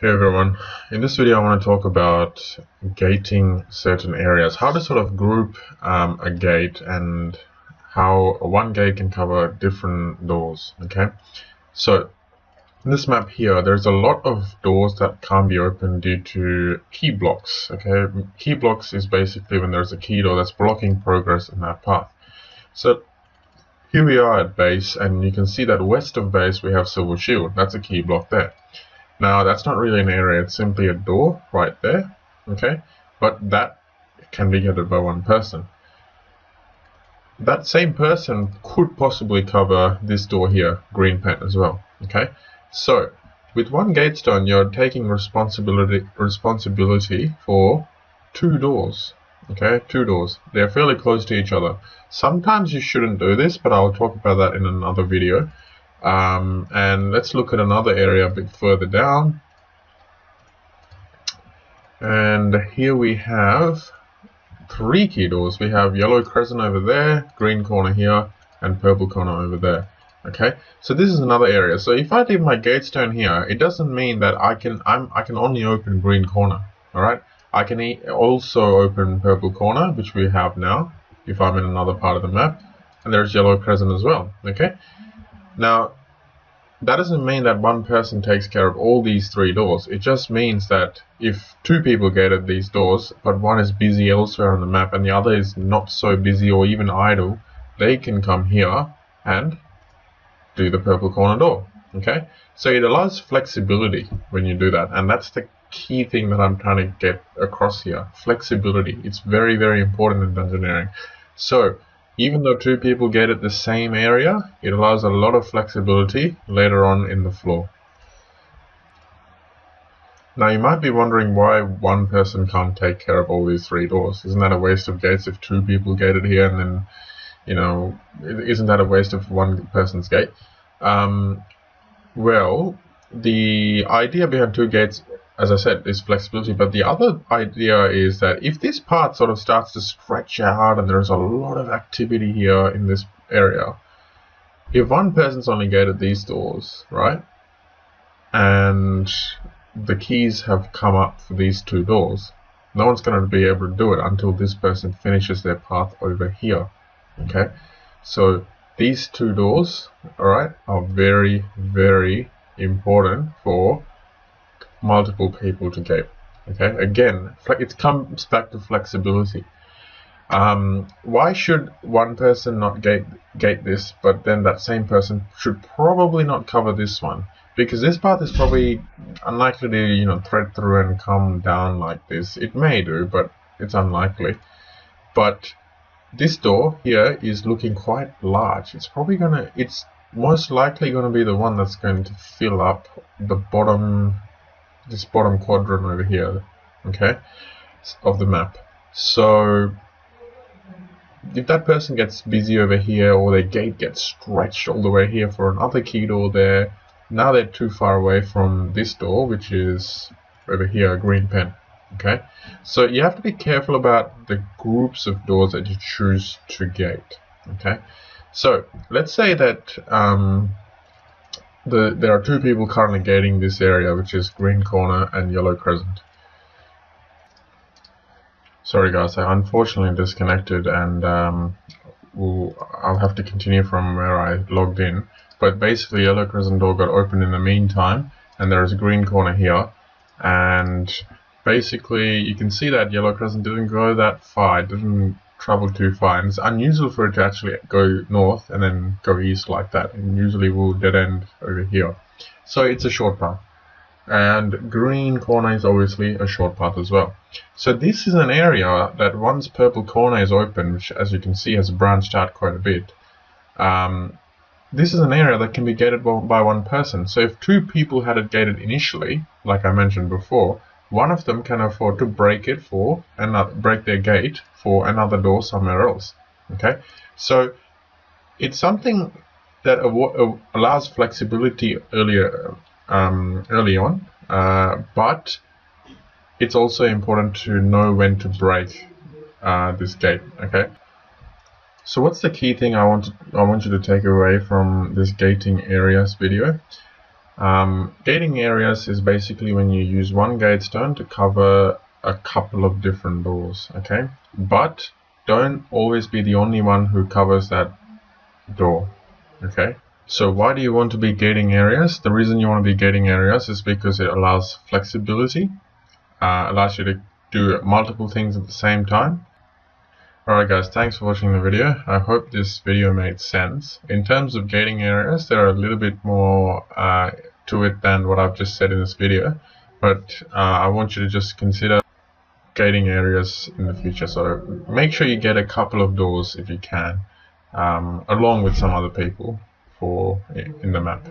Hey everyone, in this video I want to talk about gating certain areas, how to sort of group a gate and how one gate can cover different doors. Okay, so in this map here there's a lot of doors that can't be opened due to key blocks. Okay, key blocks is basically when there's a key door that's blocking progress in that path. So here we are at base, and you can see that west of base we have Silver Shield. That's a key block there. Now that's not really an area, it's simply a door right there, okay? But that can be gated by one person. That same person could possibly cover this door here, green pen as well, okay? So with one gatestone you're taking responsibility for two doors, okay? Two doors. They're fairly close to each other. Sometimes you shouldn't do this, but I'll talk about that in another video. And let's look at another area a bit further down, and here we have three key doors. We have yellow crescent over there, green corner here, and purple corner over there. Okay, so this is another area. So if I leave my gatestone here, it doesn't mean that I can only open green corner. All right, I can also open purple corner, which we have now if I'm in another part of the map, and there's yellow crescent as well. Okay. Now, that doesn't mean that one person takes care of all these three doors. It just means that if two people gated these doors, but one is busy elsewhere on the map and the other is not so busy or even idle, they can come here and do the purple corner door. Okay? So it allows flexibility when you do that, and that's the key thing that I'm trying to get across here. Flexibility. It's very, very important in Dungeoneering. So even though two people gated the same area, it allows a lot of flexibility later on in the floor. Now you might be wondering why one person can't take care of all these three doors. Isn't that a waste of gates if two people gated here, and then, you know, isn't that a waste of one person's gate? Well, the idea behind two gates, as I said, is flexibility, but the other idea is that if this part sort of starts to stretch out and there's a lot of activity here in this area, if one person's only gated these doors, right, and the keys have come up for these two doors, no one's going to be able to do it until this person finishes their path over here. Okay, so these two doors, alright, are very, very important for multiple people to gate. Okay, again, it comes back to flexibility. Why should one person not gate this, but then that same person should probably not cover this one? Because this path is probably unlikely to, you know, thread through and come down like this. It may do, but it's unlikely. But this door here is looking quite large. It's most likely gonna be the one that's going to fill up the bottom, this bottom quadrant over here, okay, of the map. So if that person gets busy over here, or their gate gets stretched all the way here for another key door there, now they're too far away from this door, which is over here, green pen. Okay, so you have to be careful about the groups of doors that you choose to gate. Okay, so let's say that there are two people currently gating this area, which is green corner and yellow crescent. Sorry guys, I unfortunately disconnected, and I'll have to continue from where I logged in. But basically, yellow crescent door got opened in the meantime, and there is a green corner here, and basically you can see that yellow crescent didn't go that far, it didn't travel too far, and it's unusual for it to actually go north and then go east like that. It usually will dead end over here. So it's a short path. And green corner is obviously a short path as well. So this is an area that once purple corner is open, which as you can see has branched out quite a bit, this is an area that can be gated by one person. So if two people had it gated initially, like I mentioned before, one of them can afford to break their gate for another door somewhere else. Okay, so it's something that allows flexibility early on, but it's also important to know when to break this gate. Okay, so what's the key thing I want you to take away from this gating areas video? Gating areas is basically when you use one gatestone to cover a couple of different doors, okay? But don't always be the only one who covers that door, okay? So why do you want to be gating areas? The reason you want to be gating areas is because it allows flexibility, allows you to do multiple things at the same time. Alright guys, thanks for watching the video. I hope this video made sense. In terms of gating areas, there are a little bit more to it than what I've just said in this video, but I want you to just consider gating areas in the future. So make sure you get a couple of doors if you can, along with some other people in the map.